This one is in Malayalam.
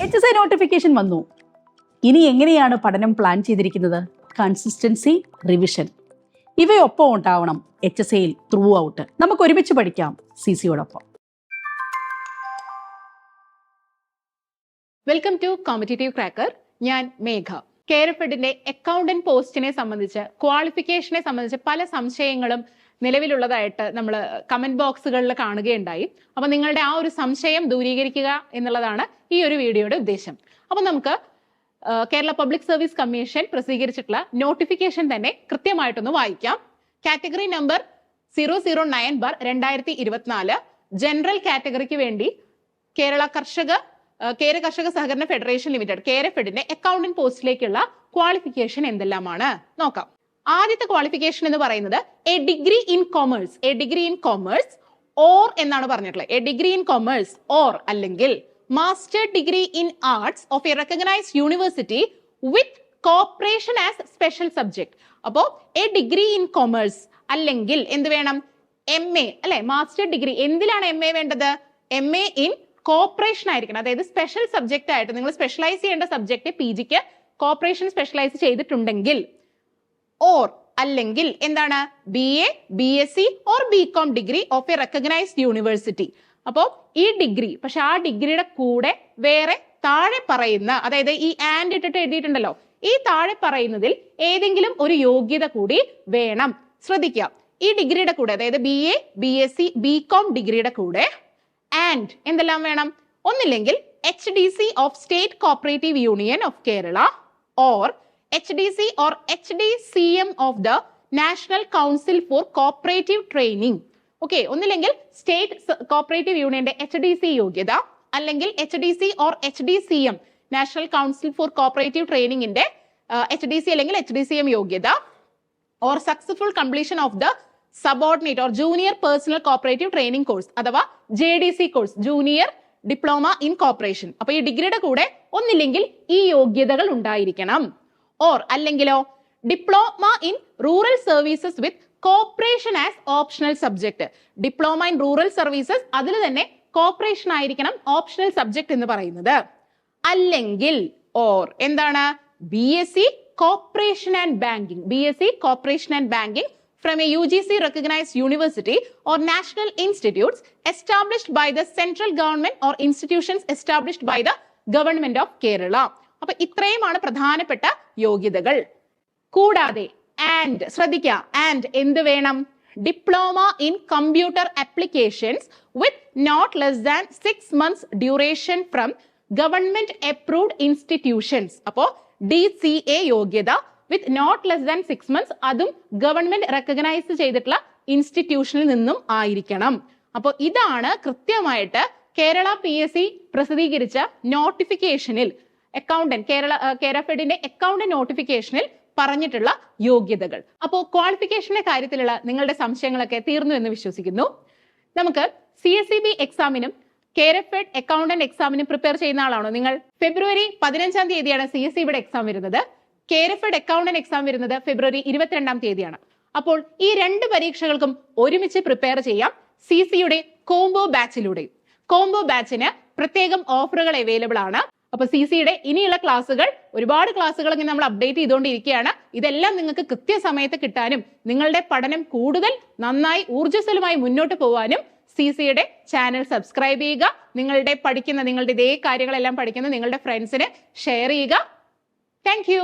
HSI നോട്ടിഫിക്കേഷൻ വന്നു. ഇനി എങ്ങനെയാണ് പഠനം പ്ലാൻ ചെയ്തിരിക്കുന്നത്? കൺസിസ്റ്റൻസി, റിവിഷൻ ഇവയൊപ്പം ഉണ്ടാവണം HSIയിൽ ത്രൂ ഔട്ട്. നമുക്ക് ഒരുമിച്ച് പഠിക്കാം CCയോടൊപ്പം. Welcome to competitive cracker. ഞാൻ മേഘ. കേരഫെഡിന്റെ അക്കൗണ്ടന്റ് പോസ്റ്റിനെ സംബന്ധിച്ച്, ക്വാളിഫിക്കേഷനെ സംബന്ധിച്ച് പല സംശയങ്ങളും നിലവിലുള്ളതായിട്ട് നമ്മൾ കമന്റ് ബോക്സുകളിൽ കാണുകയുണ്ടായി. അപ്പൊ നിങ്ങളുടെ ആ ഒരു സംശയം ദൂരീകരിക്കുക എന്നുള്ളതാണ് ഈ ഒരു വീഡിയോയുടെ ഉദ്ദേശം. അപ്പൊ നമുക്ക് കേരള പബ്ലിക് സർവീസ് കമ്മീഷൻ പ്രസിദ്ധീകരിച്ചിട്ടുള്ള നോട്ടിഫിക്കേഷൻ തന്നെ കൃത്യമായിട്ടൊന്ന് വായിക്കാം. കാറ്റഗറി നമ്പർ 009/2024 ജനറൽ കാറ്റഗറിക്ക് വേണ്ടി കേര കർഷക സഹകരണ ഫെഡറേഷൻ ലിമിറ്റഡ് കേരഫെഡിന്റെ അക്കൗണ്ടന്റ് പോസ്റ്റിലേക്കുള്ള ക്വാളിഫിക്കേഷൻ എന്തെല്ലാമാണ് നോക്കാം. ആദ്യത്തെ ക്വാളിഫിക്കേഷൻ എന്ന് പറയുന്നത് a degree in commerce or എന്നാണ് പറഞ്ഞിട്ടുള്ളത്. A degree in commerce or അല്ലെങ്കിൽ master degree in arts of a recognised university with cooperation as special subject. അപ്പോ എ ഡിഗ്രി ഇൻ കോമേഴ്സ് അല്ലെങ്കിൽ എന്ത് വേണം? MA അല്ലെ? മാസ്റ്റർ ഡിഗ്രി എന്തിലാണ് MA വേണ്ടത്? MA ഇൻ കോപ്പറേഷൻ ആയിരിക്കണം. അതായത് സ്പെഷ്യൽ സബ്ജക്റ്റ് ആയിട്ട് നിങ്ങൾ സ്പെഷ്യലൈസ് ചെയ്യേണ്ട സബ്ജക്ട് PGക്ക് കോപ്പറേഷൻ സ്പെഷ്യലൈസ് ചെയ്തിട്ടുണ്ടെങ്കിൽ, ഓർ അല്ലെങ്കിൽ എന്താണ്? BA, BSc or BCom degree of a recognised university. അപ്പോ ഈ ഡിഗ്രി, പക്ഷെ ആ ഡിഗ്രിയുടെ കൂടെ വേറെ താഴെ പറയുന്ന, അതായത് ഈ ആൻഡ് ഇട്ടിട്ട് എഴുതിയിട്ടുണ്ടല്ലോ, ഈ താഴെ പറയുന്നതിൽ ഏതെങ്കിലും ഒരു യോഗ്യത കൂടി വേണം. ശ്രദ്ധിക്കാം, ഈ ഡിഗ്രിയുടെ കൂടെ, അതായത് BA, BSc, BCom ഡിഗ്രിയുടെ കൂടെ ആൻഡ് എന്തെല്ലാം വേണം? ഒന്നില്ലെങ്കിൽ HDC of state cooperative union of Kerala or HDC or HDCM of the national council for cooperative training. Okay, ഒന്നില്ലെങ്കിൽ സ്റ്റേറ്റ് കോപ്പറേറ്റീവ് യൂണിയന്റെ HDC യോഗ്യത, അല്ലെങ്കിൽ HDC or HDCM national council for cooperative ട്രെയിനിങ്ങിന്റെ HDC അല്ലെങ്കിൽ HDCM യോഗ്യത, or successful completion of the subordinate or junior personnel cooperative training course അഥവാ JDC course, junior diploma in cooperation. അപ്പൊ ഈ ഡിഗ്രിയുടെ കൂടെ ഒന്നില്ലെങ്കിൽ ഈ യോഗ്യതകൾ ഉണ്ടായിരിക്കണം. ഓർ അല്ലെങ്കിലോ diploma in rural services with cooperation as optional subject. Diploma in rural services, അതിൽ തന്നെ കോപ്പറേഷൻ ആയിരിക്കണം ഓപ്ഷണൽ സബ്ജക്ട് എന്ന് പറയുന്നത്. അല്ലെങ്കിൽ ഓർ എന്താണ്? BSc cooperation and banking, BSc cooperation and banking from a UGC recognized university or national institutes established by the central government or institutions established by the government of Kerala. അപ്പൊ ഇത്രയുമാണ് പ്രധാനപ്പെട്ട യോഗ്യതകൾ. കൂടാതെ ആൻഡ് ശ്രദ്ധിക്കുക, ആൻഡ് എന്ത് വേണം? Diploma in computer applications with not less than 6 months duration from government approved institutions. അപ്പോ DCA യോഗ്യത with not less than 6 months, അതും ഗവൺമെന്റ് റെക്കഗ്നൈസ് ചെയ്തിട്ടുള്ള ഇൻസ്റ്റിറ്റ്യൂഷനിൽ നിന്നും ആയിരിക്കണം. അപ്പോൾ ഇതാണ് കൃത്യമായിട്ട് കേരള PSC പ്രസിദ്ധീകരിച്ച നോട്ടിഫിക്കേഷനിൽ കേരഫെഡിന്റെ അക്കൗണ്ടന്റ് നോട്ടിഫിക്കേഷനിൽ പറഞ്ഞിട്ടുള്ള യോഗ്യതകൾ. അപ്പോൾ ക്വാളിഫിക്കേഷന്റെ കാര്യത്തിലുള്ള നിങ്ങളുടെ സംശയങ്ങളൊക്കെ തീർന്നു എന്ന് വിശ്വസിക്കുന്നു. നമുക്ക് CSEB എക്സാമിനും കേരഫെഡ് അക്കൗണ്ടന്റ് എക്സാമിനും പ്രിപ്പയർ ചെയ്യുന്ന ആളാണോ നിങ്ങൾ? ഫെബ്രുവരി 15-ാം തീയതിയാണ് CSEBയുടെ എക്സാം വരുന്നത്. കേരഫെഡ് അക്കൗണ്ടന്റ് എക്സാം വരുന്നത് ഫെബ്രുവരി 22-ാം തീയതിയാണ്. അപ്പോൾ ഈ രണ്ട് പരീക്ഷകൾക്കും ഒരുമിച്ച് പ്രിപ്പയർ ചെയ്യാം CCയുടെ കോംബോ ബാച്ചിലൂടെ. കോംബോ ബാച്ചിന് പ്രത്യേകം ഓഫറുകൾ അവൈലബിൾ ആണ്. അപ്പൊ CCയുടെ ഇനിയുള്ള ക്ലാസ്സുകൾ, ഒരുപാട് ക്ലാസ്സുകൾ ഇങ്ങനെ നമ്മൾ അപ്ഡേറ്റ് ചെയ്തുകൊണ്ടിരിക്കുകയാണ്. ഇതെല്ലാം നിങ്ങൾക്ക് കൃത്യസമയത്ത് കിട്ടാനും നിങ്ങളുടെ പഠനം കൂടുതൽ നന്നായി ഊർജ്ജസ്വലമായി മുന്നോട്ട് പോകാനും CCയുടെ ചാനൽ സബ്സ്ക്രൈബ് ചെയ്യുക. നിങ്ങളുടെ ഇതേ കാര്യങ്ങളെല്ലാം പഠിക്കുന്ന നിങ്ങളുടെ ഫ്രണ്ട്സിന് ഷെയർ ചെയ്യുക. Thank you.